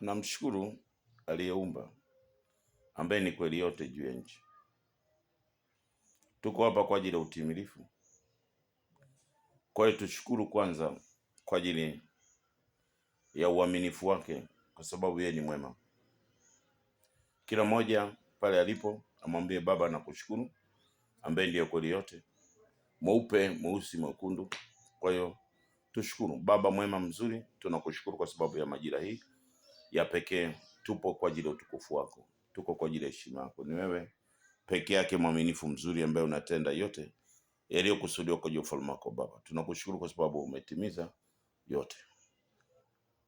Namshukuru aliyeumba ambaye ni kweli yote juu ya nchi. Tuko hapa kwa ajili ya utimilifu. Kwa hiyo tushukuru kwanza kwa ajili ya uaminifu wake, kwa sababu yeye ni mwema. Kila mmoja pale alipo amwambie Baba nakushukuru, ambaye ndiye kweli yote, mweupe, mweusi, mwekundu. Kwa hiyo tushukuru Baba mwema mzuri, tunakushukuru kwa sababu ya majira hii ya pekee. Tupo kwa ajili ya utukufu wako, tuko kwa ajili ya heshima yako. Ni wewe peke yake mwaminifu mzuri, ambaye unatenda yote yaliyokusudiwa kwa ajili ya ufalme wako. Baba, tunakushukuru kwa sababu umetimiza yote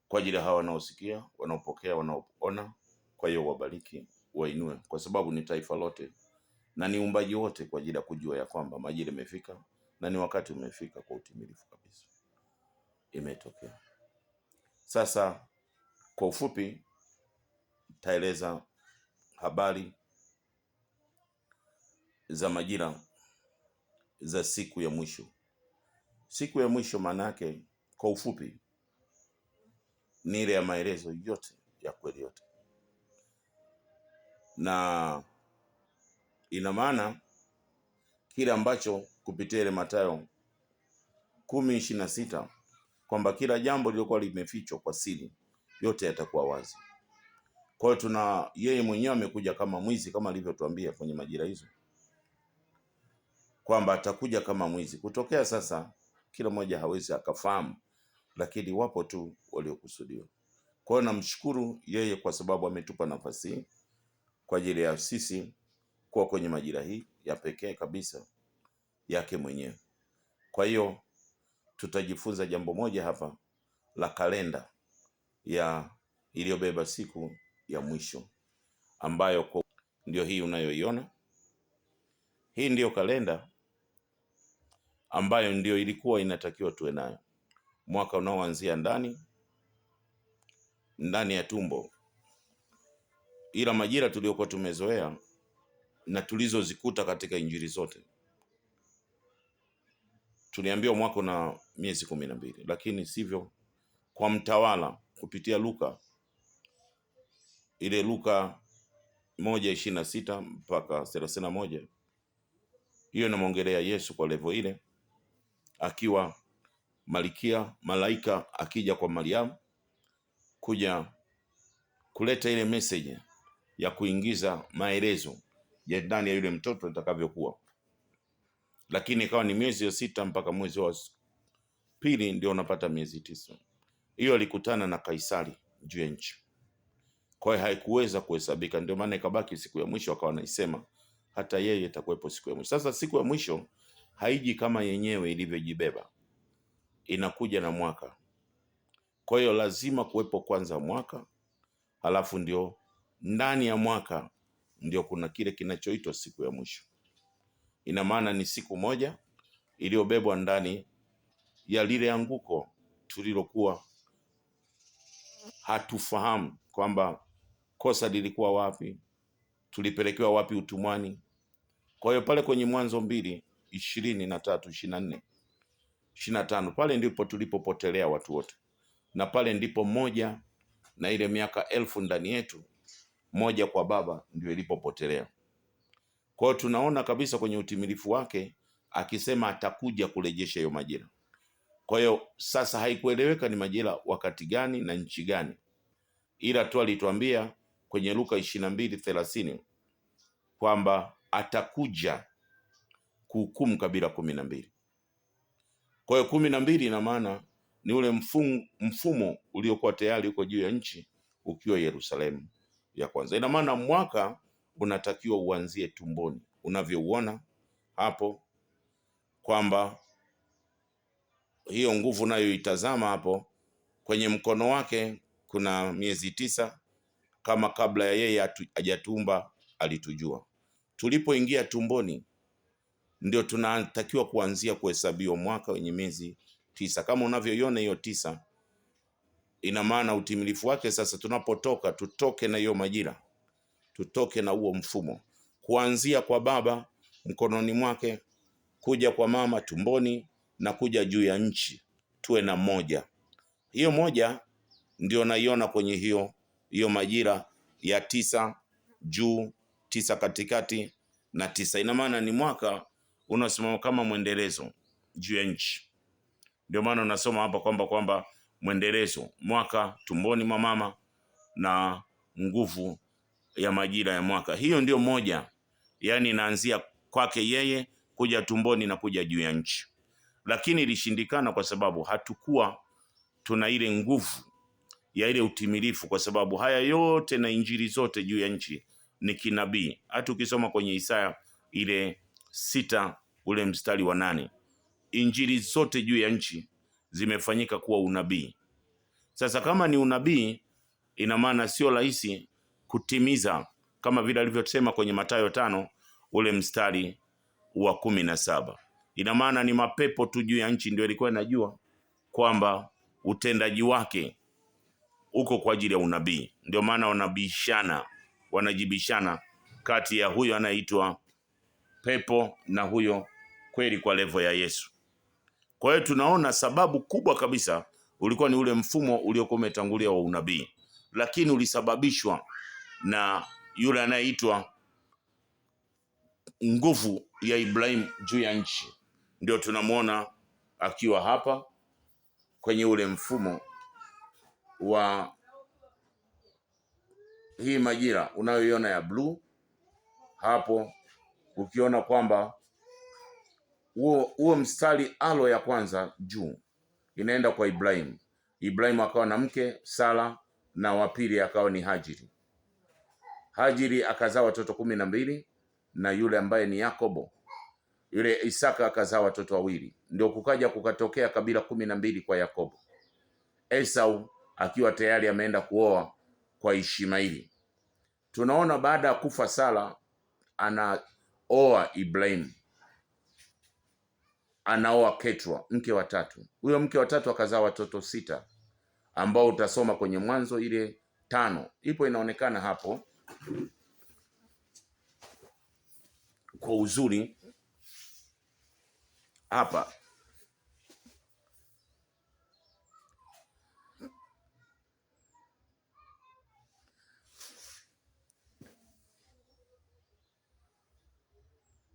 kwa ajili ya hawa wanaosikia, wanaopokea, wanaoona. Kwa hiyo wabariki, wainue, kwa sababu ni taifa lote na ni uumbaji wote kwa ajili ya kujua ya kwamba majira imefika na ni wakati umefika kwa utimilifu kabisa. Imetokea. Sasa kwa ufupi taeleza habari za majira za siku ya mwisho. Siku ya mwisho maana yake kwa ufupi ni ile ya maelezo yote ya kweli yote, na ina maana kile ambacho kupitia ile Mathayo 10:26 kwamba kila jambo lililokuwa limefichwa kwa siri yote yatakuwa wazi. Kwa hiyo yeye mwenyewe amekuja kama mwizi, kama alivyotuambia kwenye majira hizo kwamba atakuja kama mwizi. Kutokea sasa kila mmoja hawezi akafahamu, lakini wapo tu waliokusudiwa. Kwa hiyo namshukuru yeye kwa sababu ametupa nafasi kwa ajili ya sisi kuwa kwenye majira hii ya pekee kabisa yake mwenyewe. Kwa hiyo tutajifunza jambo moja hapa la kalenda ya iliyobeba siku ya mwisho, ambayo ndio hii unayoiona. Hii ndiyo kalenda ambayo ndio ilikuwa inatakiwa tuwe nayo mwaka unaoanzia ndani ya tumbo. Ila majira tuliyokuwa tumezoea na tulizozikuta katika injili zote, tuliambiwa mwaka na miezi 12, lakini sivyo kwa mtawala kupitia Luka. Ile Luka 1:26 mpaka 31, hiyo inamwongelea Yesu kwa levo ile, akiwa malaika akija kwa Mariamu kuja kuleta ile message ya kuingiza maelezo ya ndani ya yule mtoto atakavyokuwa. Lakini ikawa ni miezi ya 6 mpaka mwezi wa pili ndio unapata miezi 9. Hiyo alikutana na Kaisari juu ya nchi, kwa hiyo haikuweza kuhesabika. Ndio maana ikabaki siku ya mwisho, akawa anaisema hata yeye itakuwepo siku ya mwisho. Sasa siku ya mwisho haiji kama yenyewe ilivyojibeba, inakuja na mwaka. Kwa hiyo lazima kuwepo kwanza mwaka, halafu ndio ndani ya mwaka ndio kuna kile kinachoitwa siku ya mwisho. Ina maana ni siku moja iliyobebwa ndani ya lile anguko tulilokuwa hatufahamu kwamba kosa lilikuwa wapi, tulipelekewa wapi utumwani. Kwa hiyo pale kwenye Mwanzo 2:23, 24, 25, pale ndipo tulipopotelea watu wote, na pale ndipo moja na ile miaka 1000 ndani yetu, moja kwa Baba, ndio ilipopotelea. Kwa hiyo tunaona kabisa kwenye utimilifu wake akisema atakuja kurejesha hiyo majira. Kwa hiyo sasa haikueleweka ni majira wakati gani na nchi gani, ila tu alituambia kwenye Luka 22:30 kwamba atakuja kuhukumu kabila 12. Kwa hiyo 12 ina maana ni ule mfumo uliokuwa tayari uko juu ya nchi ukiwa Yerusalemu ya kwanza. Ina maana mwaka unatakiwa uanzie tumboni, unavyouona hapo kwamba hiyo nguvu nayo itazama hapo kwenye mkono wake kuna miezi 9, kama kabla ya yeye hajatumba alitujua. Tulipoingia tumboni ndio tunatakiwa kuanzia kuhesabiwa mwaka wenye miezi 9. Kama unavyoiona hiyo 9, ina maana utimilifu wake sasa tunapotoka, tutoke na hiyo majira, tutoke na huo mfumo, kuanzia kwa Baba mkononi mwake, kuja kwa mama tumboni, na kuja juu ya nchi, tuwe na moja. Hiyo moja ndio naiona kwenye hiyo majira ya 9 juu, 9 katikati na 9. Ina maana ni mwaka unasimama kama mwendelezo juu ya nchi. Ndio maana unasoma hapa kwamba mwendelezo, mwaka tumboni mwa mama na nguvu ya majira ya mwaka. Hiyo ndio moja, yani inaanzia kwake yeye kuja tumboni na kuja juu ya nchi. Lakini ilishindikana kwa sababu hatukuwa tuna ile nguvu ya ile utimilifu, kwa sababu haya yote na injili zote juu ya nchi ni kinabii. Hata ukisoma kwenye Isaya ile 6 ule mstari wa 8, injili zote juu ya nchi zimefanyika kuwa unabii. Sasa kama ni unabii, ina maana sio rahisi kutimiza, kama vile alivyosema kwenye Mathayo 5 ule mstari wa 17. Ina maana ni mapepo tu juu ya nchi ndio ilikuwa inajua kwamba utendaji wake uko kwa ajili ya unabii. Ndio maana wanajibishana kati ya huyo anaitwa pepo na huyo kweli kwa levo ya Yesu. Kwa hiyo tunaona sababu kubwa kabisa ulikuwa ni ule mfumo uliokuwa umetangulia wa unabii, lakini ulisababishwa na yule anayeitwa nguvu ya Ibrahim juu ya nchi. Ndio tunamwona akiwa hapa kwenye ule mfumo wa hii majira unayoiona ya blue hapo, ukiona kwamba huo mstari alo ya kwanza juu inaenda kwa Ibrahim. Ibrahim akawa na mke Sara, na wa pili akawa ni Hajiri. Hajiri akazaa watoto 12 na yule ambaye ni Yakobo. Yule Isaka akazaa watoto wawili. Ndio kukatokea kabila 12 kwa Yakobo. Esau akiwa tayari ameenda kuoa kwa Ishmaeli. Tunaona baada ya kufa Sara anaoa Ibrahim, anaoa Ketura, mke wa tatu. Huyo mke wa tatu akazaa watoto 6 ambao utasoma kwenye Mwanzo ile 5. Ipo inaonekana hapo kwa uzuri hapa.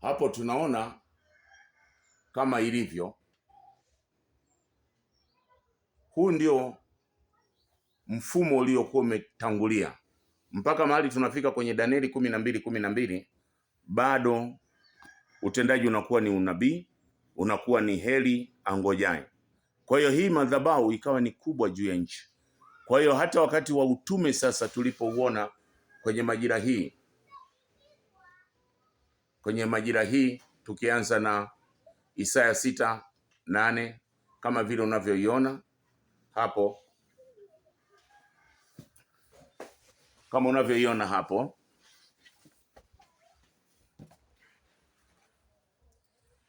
Hapo tunaona kama ilivyo. Huu ndio mfumo uliokuwa umetangulia mpaka mahali tunafika kwenye Danieli 12:12. Bado utendaji unakuwa ni unabii, unakuwa ni heri angojaye. Kwa hiyo hii madhabahu ikawa ni kubwa juu ya nchi. Kwa hiyo hata wakati wa utume sasa tulipouona kwenye majira hii tukianza na Isaya 6:8 kama vile unavyoiona hapo,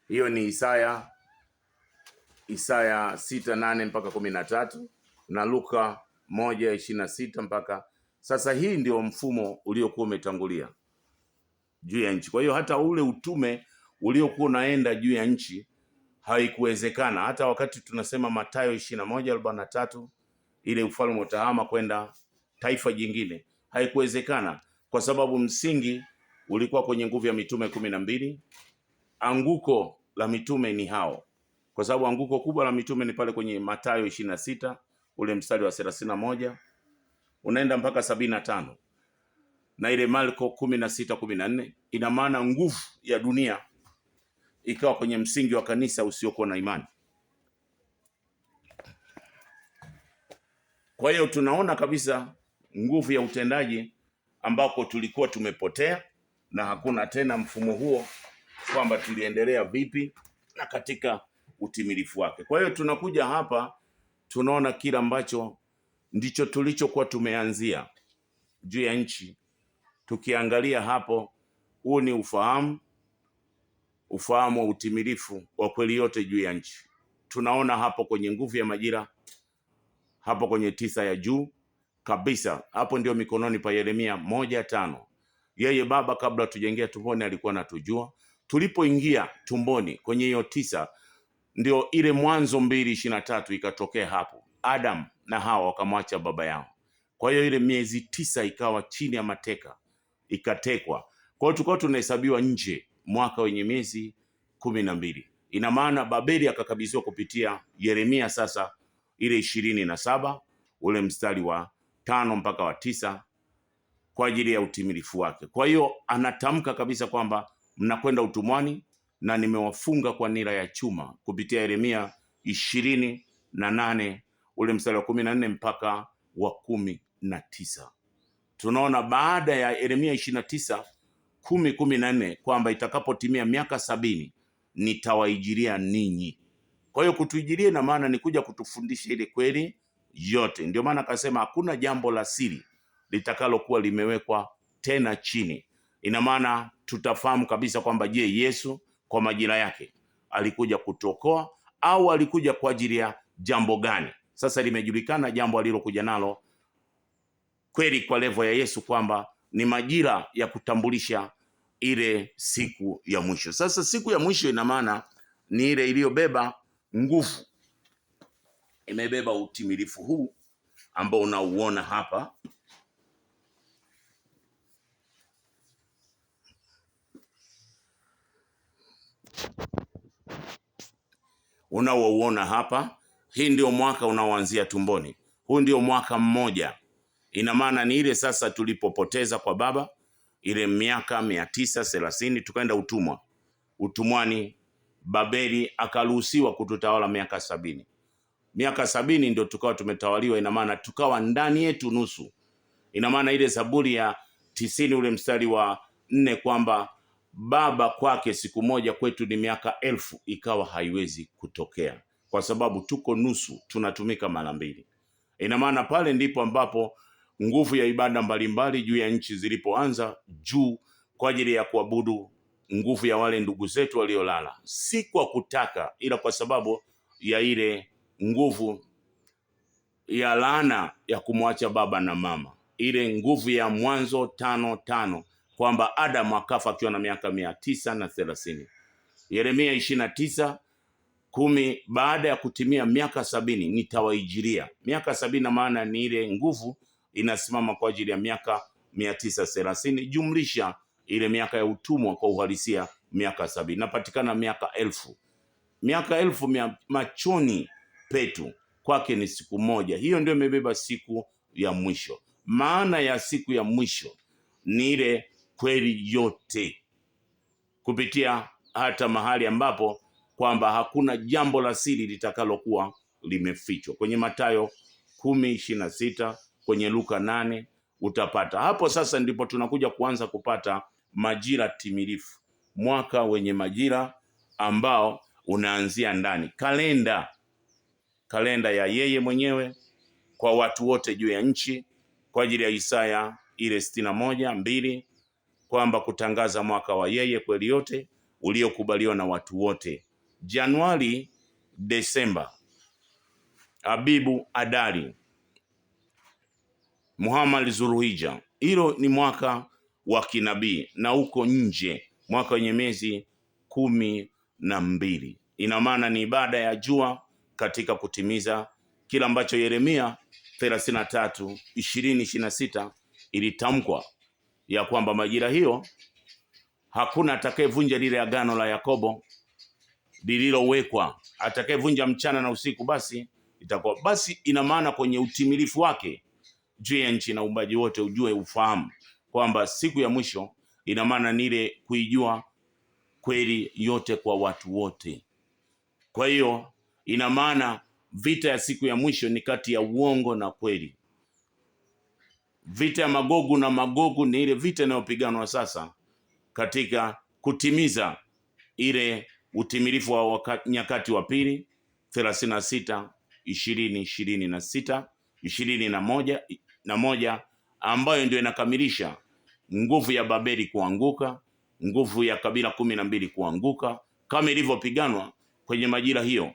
hiyo ni Isaya 6:8 mpaka 13 na Luka 1:26 mpaka sasa. Hii ndio mfumo uliokuwa umetangulia juu ya nchi. Kwa hiyo hata ule utume uliokuwa unaenda juu ya nchi haikuwezekana. Hata wakati tunasema Mathayo 21:43 ile ufalme utahama kwenda taifa jingine, haikuwezekana kwa sababu msingi ulikuwa kwenye nguvu ya mitume 12. Anguko la mitume ni hao, kwa sababu anguko kubwa la mitume ni pale kwenye Mathayo 26 ule mstari wa 31 unaenda mpaka 75, na ile Marko 16:14. Ina maana nguvu ya dunia ikawa kwenye msingi wa kanisa usiokuwa na imani. Kwa hiyo tunaona kabisa nguvu ya utendaji ambako tulikuwa tumepotea, na hakuna tena mfumo huo kwamba tuliendelea vipi na katika utimilifu wake. Kwa hiyo tunakuja hapa tunaona kila ambacho ndicho tulichokuwa tumeanzia juu ya nchi. Tukiangalia hapo, huu ni ufahamu wa utimilifu wa kweli yote juu ya nchi. Tunaona hapo kwenye nguvu ya majira, hapo kwenye 9 ya juu kabisa, hapo ndio mikononi pa Yeremia 1:5. Yeye Baba kabla tujaingia tumboni alikuwa anatujua. Tulipoingia tumboni kwenye hiyo 9, ndio ile Mwanzo 2:23 ikatokea hapo. Adam na Hawa wakamwacha baba yao. Kwa hiyo ile miezi 9 ikawa chini ya mateka, ikatekwa. Kwa hiyo tulikuwa tunahesabiwa nje mwaka wenye miezi 12. Ina maana Babeli akakabidhiwa kupitia Yeremia sasa ile 27 ule mstari wa 5 mpaka wa 9 kwa ajili ya utimilifu wake. Kwa hiyo anatamka kabisa kwamba mnakwenda utumwani na nimewafunga kwa nira ya chuma kupitia Yeremia 28 ule mstari wa 14 mpaka wa 19. Tunaona baada ya Yeremia 29:10-14 kwamba itakapotimia miaka 70 nitawaijilia ninyi. Kwa hiyo kutuijilia ina maana ni kuja kutufundisha ile kweli yote. Ndio maana akasema hakuna jambo la siri litakalokuwa limewekwa tena chini. Ina maana tutafahamu kabisa kwamba je, Yesu kwa majira yake alikuja kutokoa au alikuja kwa ajili ya jambo gani? Sasa limejulikana jambo alilokuja nalo kweli kwa levo ya Yesu kwamba ni majira ya kutambulisha ile siku ya mwisho. Sasa siku ya mwisho ina maana ni ile iliyobeba nguvu, imebeba utimilifu huu ambao unauona hapa. Unaouona hapa, hii ndio mwaka unaoanzia tumboni. Huu ndio mwaka mmoja. Ina maana ni ile sasa tulipopoteza kwa baba ile miaka 930 tukaenda utumwani. Babeli akaruhusiwa kututawala miaka 70. Miaka 70 ndio tukawa tumetawaliwa. Ina maana tukawa ndani yetu nusu. Ina maana ile Zaburi ya 90 ule mstari wa 4 kwamba baba kwake siku moja kwetu ni miaka 1000 ikawa haiwezi kutokea, kwa sababu tuko nusu, tunatumika mara mbili. Ina maana pale ndipo ambapo nguvu ya ibada mbalimbali juu ya nchi zilipoanza juu kwa ajili ya kuabudu nguvu ya wale ndugu zetu waliolala, si kwa kutaka, ila kwa sababu ya ile nguvu ya laana ya kumwacha baba na mama, ile nguvu ya Mwanzo 5:5 kwamba Adamu akafa akiwa na miaka 930. Yeremia 29:10 baada ya kutimia miaka 70 nitawaijilia. Miaka 70 maana ni ile nguvu inasimama kwa ajili ya miaka 930 jumlisha ile miaka ya utumwa kwa uhalisia miaka 70. Napatikana miaka 1000. Miaka 1000 machoni petu kwake ni siku moja. Hiyo ndio imebeba siku ya mwisho. Maana ya siku ya mwisho ni ile kweli yote kupitia hata mahali ambapo kwamba hakuna jambo la siri litakalokuwa limefichwa. Kwenye Mathayo 10:26, kwenye Luka 8 utapata. Hapo sasa ndipo tunakuja kuanza kupata majira timilifu. Mwaka wenye majira ambao unaanzia ndani. Kalenda ya yeye mwenyewe kwa watu wote juu ya nchi kwa ajili ya Isaya ile 61:2 kwamba kutangaza mwaka wa yeye kweli yote uliokubaliwa na watu wote. Januari, Desemba, Abibu, Adari, Muhammad, Zulhijja. Hilo ni mwaka wa kinabii na uko nje, mwaka wenye miezi 12. Ina maana ni ibada ya jua katika kutimiza kila ambacho Yeremia 33:20-26 ilitamkwa ya kwamba majira hiyo hakuna atakayevunja lile agano la Yakobo lililowekwa. Atakayevunja mchana na usiku basi itakuwa basi. Ina maana kwenye utimilifu wake juu ya nchi na uumbaji wote ujue, ufahamu kwamba siku ya mwisho ina maana ni ile kuijua kweli yote kwa watu wote. Kwa hiyo ina maana vita ya siku ya mwisho ni kati ya uongo na kweli. Vita ya Magogu na Magogu ni ile vita inayopiganwa sasa katika kutimiza ile utimilifu wa nyakati wa pili 36:20-26-21 ambayo ndio inakamilisha nguvu ya Babeli kuanguka, nguvu ya kabila 12 kuanguka, kama ilivyopiganwa kwenye majira hiyo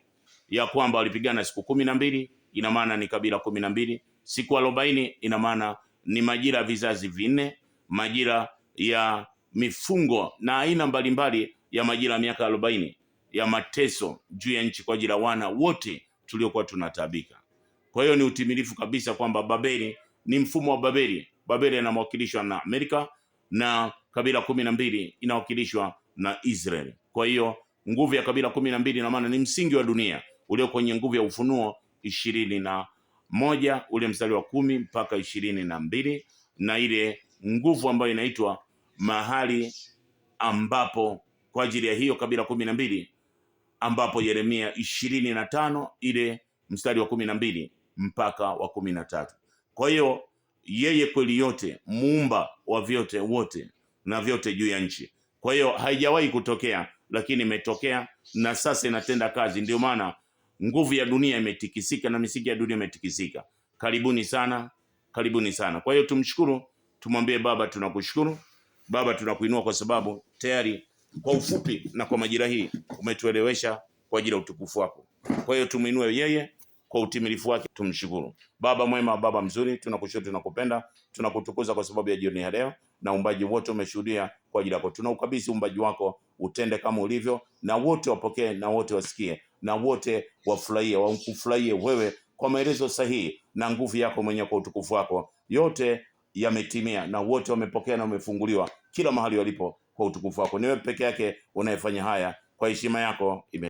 ya kwamba walipigana siku 12, ina maana ni kabila 12. Siku 40 ina maana ni majira ya vizazi vinne, majira ya mifungo na aina mbalimbali ya majira ya miaka 40 ya mateso juu ya nchi kwa ajili ya wana wote tuliokuwa tunatabika. Kwa hiyo ni utimilifu kabisa kwamba Babeli ni mfumo wa Babeli. Babeli inawakilishwa na Amerika na kabila 12 inawakilishwa na Israeli. Kwa hiyo nguvu ya kabila 12 na maana ni msingi wa dunia ulio kwenye nguvu ya Ufunuo 21 ule mstari wa 10 mpaka 22, na ile nguvu ambayo inaitwa mahali ambapo kwa ajili ya hiyo kabila 12, ambapo Yeremia 25 ile mstari wa 12 mpaka wa 13. Kwa hiyo yeye kweli yote, muumba wa vyote wote na vyote juu ya nchi. Kwa hiyo haijawahi kutokea, lakini imetokea na sasa inatenda kazi. Ndio maana nguvu ya dunia imetikisika na misingi ya dunia imetikisika. Karibuni sana, karibuni sana. Kwa hiyo tumshukuru, tumwambie Baba tunakushukuru. Baba tunakuinua kwa sababu tayari kwa ufupi na kwa majira hii umetuelewesha kwa ajili ya utukufu wako. Kwa hiyo tumuinue yeye kwa utimilifu wake, tumshukuru. Baba mwema, Baba mzuri, tunakushukuru, tunakupenda, tunakutukuza kwa sababu ya jioni ya leo na uumbaji wote umeshuhudia kwa ajili yako. Tunaukabidhi uumbaji wako utende kama ulivyo, na wote wapokee, na wote wasikie, na wote wafurahie, wakufurahie wewe kwa maelezo sahihi na nguvu yako mwenyewe kwa utukufu wako. Yote yametimia na wote wamepokea na wamefunguliwa kila mahali walipo kwa utukufu wako. Ni wewe peke yake unayefanya haya, kwa heshima yako ime